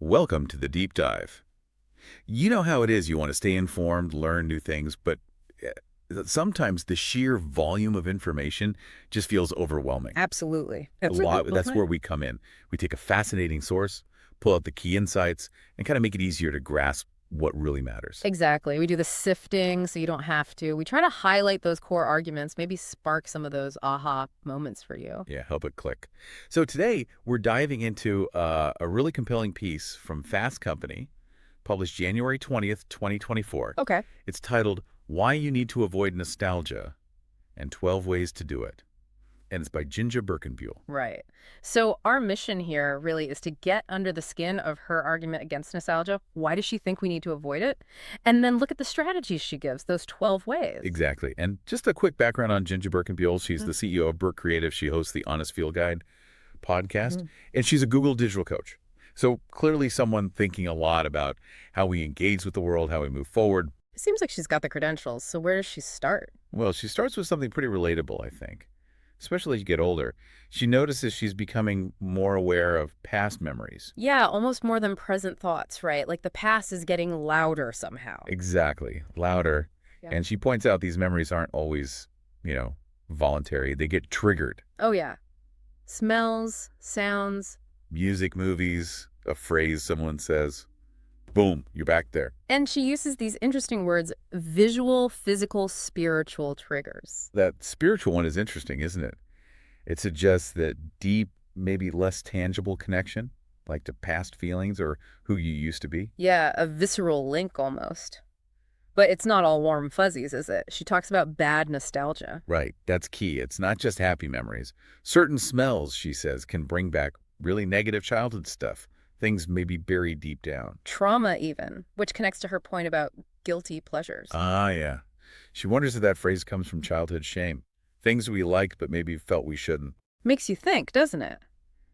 Welcome to the deep dive. You know how it is, you want to stay informed, learn new things, but sometimes the sheer volume of information just feels overwhelming. Absolutely. That's where we come in. We take a fascinating source, pull out the key insights, and kind of make it easier to grasp what really matters. Exactly. We do the sifting so you don't have to. We try to highlight those core arguments, maybe spark some of those aha moments for you. Yeah, help it click. So today, we're diving into a really compelling piece from Fast Company, published January 20th, 2024. Okay. It's titled, Why You Need to Avoid Nostalgia and 12 Ways to Do It. And it's by JinJa Birkenbeuel. Right. So our mission here really is to get under the skin of her argument against nostalgia. Why does she think we need to avoid it? And then look at the strategies she gives, those 12 ways. Exactly. And just a quick background on JinJa Birkenbeuel. She's the CEO of Burke Creative. She hosts the Honest Field Guide podcast, and she's a Google digital coach. So clearly someone thinking a lot about how we engage with the world, how we move forward. It seems like she's got the credentials. So where does she start? Well, she starts with something pretty relatable, I think. Especially as you get older, she notices she's becoming more aware of past memories. Yeah, almost more than present thoughts, right? Like the past is getting louder somehow. Exactly. Louder. Yeah. And she points out these memories aren't always, voluntary. They get triggered. Oh, yeah. Smells, sounds. Music, movies, a phrase someone says. Boom, you're back there. And she uses these interesting words, visual, physical, spiritual triggers. That spiritual one is interesting, isn't it? It suggests that deep, maybe less tangible connection, like to past feelings or who you used to be. Yeah, a visceral link almost. But it's not all warm fuzzies, is it? She talks about bad nostalgia. Right, that's key. It's not just happy memories. Certain smells, she says, can bring back really negative childhood stuff. Things maybe buried deep down. Trauma even, which connects to her point about guilty pleasures. Ah, yeah. She wonders if that phrase comes from childhood shame. Things we liked but maybe felt we shouldn't. Makes you think, doesn't it?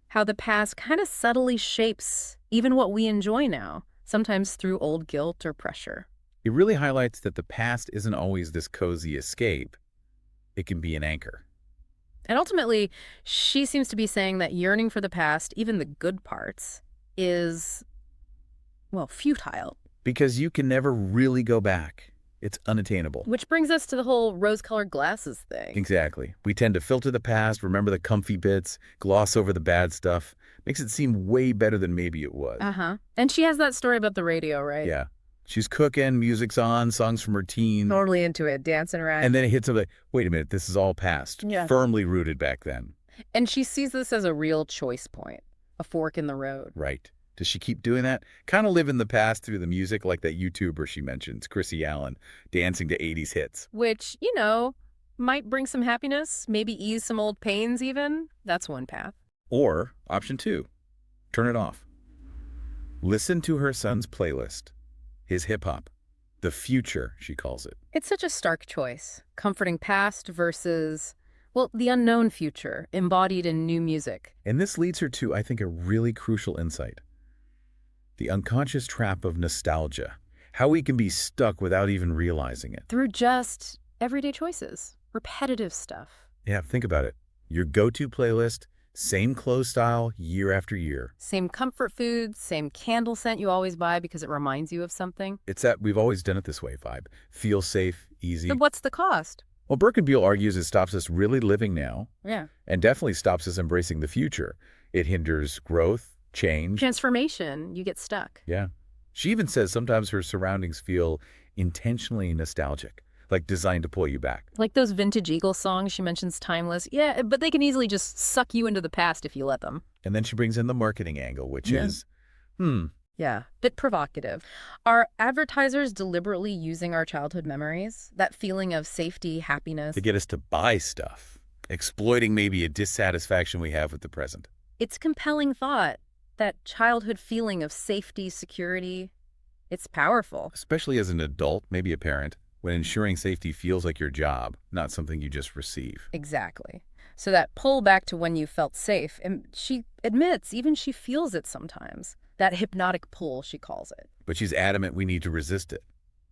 How the past kind of subtly shapes even what we enjoy now, sometimes through old guilt or pressure. It really highlights that the past isn't always this cozy escape. It can be an anchor. And ultimately, she seems to be saying that yearning for the past, even the good parts, is, well, futile. Because you can never really go back. It's unattainable. Which brings us to the whole rose-colored glasses thing. Exactly. We tend to filter the past, remember the comfy bits, gloss over the bad stuff. Makes it seem way better than maybe it was. Uh-huh. And she has that story about the radio, right? Yeah. She's cooking, music's on, songs from her teen. Totally into it, dancing around. And then it hits her like, wait a minute, this is all past. Yeah. Firmly rooted back then. And she sees this as a real choice point, a fork in the road. Right. Does she keep doing that? Kind of live in the past through the music like that YouTuber she mentions, Chrissy Allen, dancing to 80s hits. Which, might bring some happiness, maybe ease some old pains even. That's one path. Or, option 2, turn it off. Listen to her son's playlist, his hip-hop, the future, she calls it. It's such a stark choice, comforting past versus, well, the unknown future, embodied in new music. And this leads her to, I think, a really crucial insight. The unconscious trap of nostalgia. How we can be stuck without even realizing it. Through just everyday choices, repetitive stuff. Yeah, think about it. Your go-to playlist, same clothes style year after year. Same comfort food, same candle scent you always buy because it reminds you of something. It's that we've always done it this way vibe. Feel safe, easy. Then what's the cost? Well, Birkenbeuel argues it stops us really living now. Yeah. And definitely stops us embracing the future. It hinders growth, change. Transformation, you get stuck. Yeah. She even says sometimes her surroundings feel intentionally nostalgic, like designed to pull you back. Like those vintage Eagles songs she mentions, timeless. Yeah, but they can easily just suck you into the past if you let them. And then she brings in the marketing angle, which is, Yeah, bit provocative. Are advertisers deliberately using our childhood memories, that feeling of safety, happiness? to get us to buy stuff, exploiting maybe a dissatisfaction we have with the present. It's compelling thought, that childhood feeling of safety, security. It's powerful. Especially as an adult, maybe a parent, when ensuring safety feels like your job, not something you just receive. Exactly. So that pull back to when you felt safe, and she admits even she feels it sometimes. That hypnotic pull, she calls it. But she's adamant we need to resist it.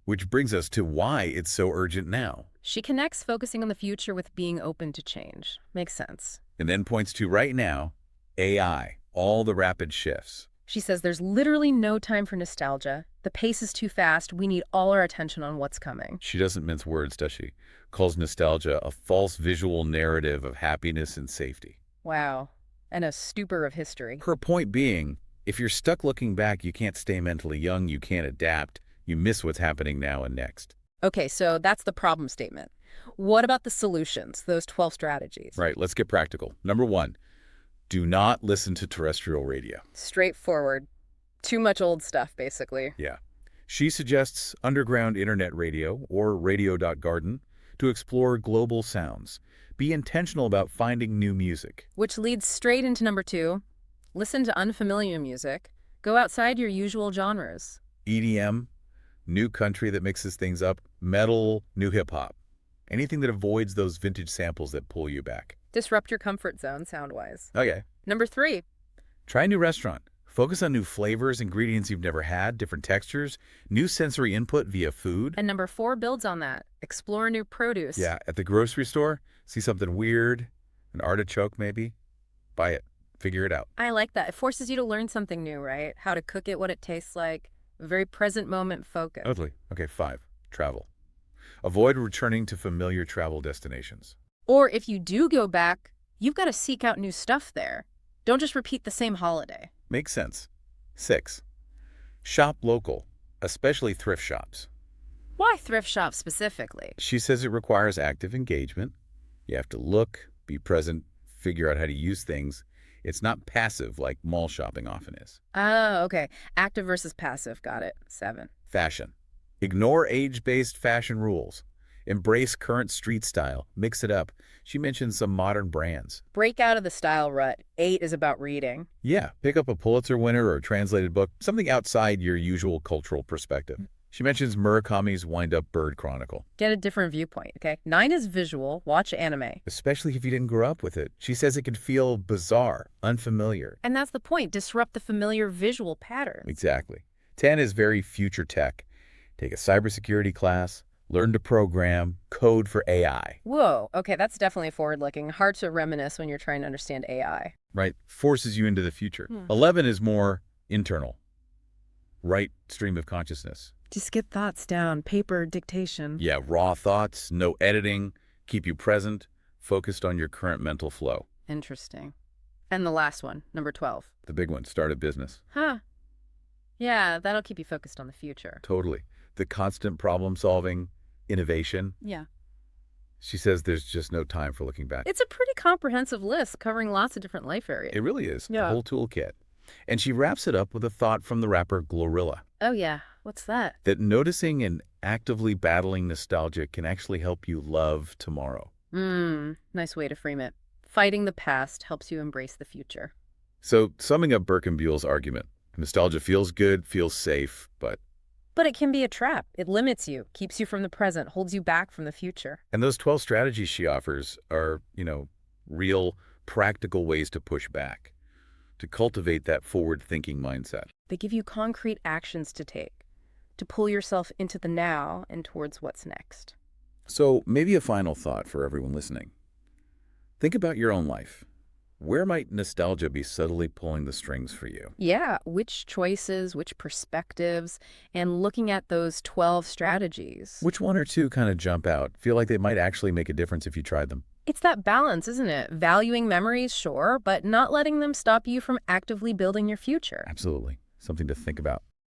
Which brings us to why it's so urgent now. She connects focusing on the future with being open to change. Makes sense. And then points to right now, AI, all the rapid shifts. She says there's literally no time for nostalgia. The pace is too fast. We need all our attention on what's coming. She doesn't mince words, does she? Calls nostalgia a false visual narrative of happiness and safety. Wow. And a stupor of history. Her point being, if you're stuck looking back, you can't stay mentally young, you can't adapt, you miss what's happening now and next. Okay, so that's the problem statement. What about the solutions, those 12 strategies? Right, let's get practical. Number 1, do not listen to terrestrial radio. Straightforward. Too much old stuff, basically. Yeah. She suggests underground internet radio, or radio.garden, to explore global sounds. Be intentional about finding new music. Which leads straight into number 2. Listen to unfamiliar music. Go outside your usual genres. EDM, new country that mixes things up, metal, new hip-hop. Anything that avoids those vintage samples that pull you back. Disrupt your comfort zone, sound-wise. Okay. Number 3. Try a new restaurant. Focus on new flavors, ingredients you've never had, different textures, new sensory input via food. And number 4 builds on that. Explore new produce. Yeah, at the grocery store, see something weird, an artichoke maybe, buy it, figure it out. I like that. It forces you to learn something new, right? How to cook it, what it tastes like. A very present moment focus. Totally. Okay, 5, travel. Avoid returning to familiar travel destinations. Or if you do go back, you've got to seek out new stuff there. Don't just repeat the same holiday. Makes sense. 6, shop local, especially thrift shops. Why thrift shops specifically? She says it requires active engagement. You have to look, be present, figure out how to use things. It's not passive like mall shopping often is. Oh, okay. Active versus passive. Got it. 7. Fashion. Ignore age-based fashion rules. Embrace current street style. Mix it up. She mentions some modern brands. Break out of the style rut. 8 is about reading. Yeah, pick up a Pulitzer winner or a translated book, something outside your usual cultural perspective. She mentions Murakami's Wind-Up Bird Chronicle. Get a different viewpoint, okay? 9 is visual. Watch anime. Especially if you didn't grow up with it. She says it can feel bizarre, unfamiliar. And that's the point. Disrupt the familiar visual patterns. Exactly. 10 is very future tech. Take a cybersecurity class, learn to program, code for AI. Whoa. Okay, that's definitely forward-looking. Hard to reminisce when you're trying to understand AI. Right? Forces you into the future. 11 is more internal. Right stream of consciousness. Just get thoughts down. Paper, dictation. Yeah, raw thoughts, no editing, keep you present, focused on your current mental flow. Interesting. And the last one, number 12. The big one, start a business. Huh. Yeah, that'll keep you focused on the future. Totally. The constant problem solving, innovation. Yeah. She says there's just no time for looking back. It's a pretty comprehensive list covering lots of different life areas. It really is. Yeah. The whole toolkit. And she wraps it up with a thought from the rapper Glorilla. Oh, yeah. What's that? That noticing and actively battling nostalgia can actually help you love tomorrow. Nice way to frame it. Fighting the past helps you embrace the future. So, summing up Birkenbeuel's argument, nostalgia feels good, feels safe, but it can be a trap. It limits you, keeps you from the present, holds you back from the future. And those 12 strategies she offers are, real practical ways to push back, to cultivate that forward-thinking mindset. They give you concrete actions to take, to pull yourself into the now and towards what's next. So maybe a final thought for everyone listening. Think about your own life. Where might nostalgia be subtly pulling the strings for you? Yeah, which choices, which perspectives, and looking at those 12 strategies. Which one or two kind of jump out, feel like they might actually make a difference if you tried them? It's that balance, isn't it? Valuing memories, sure, but not letting them stop you from actively building your future. Absolutely. Something to think about.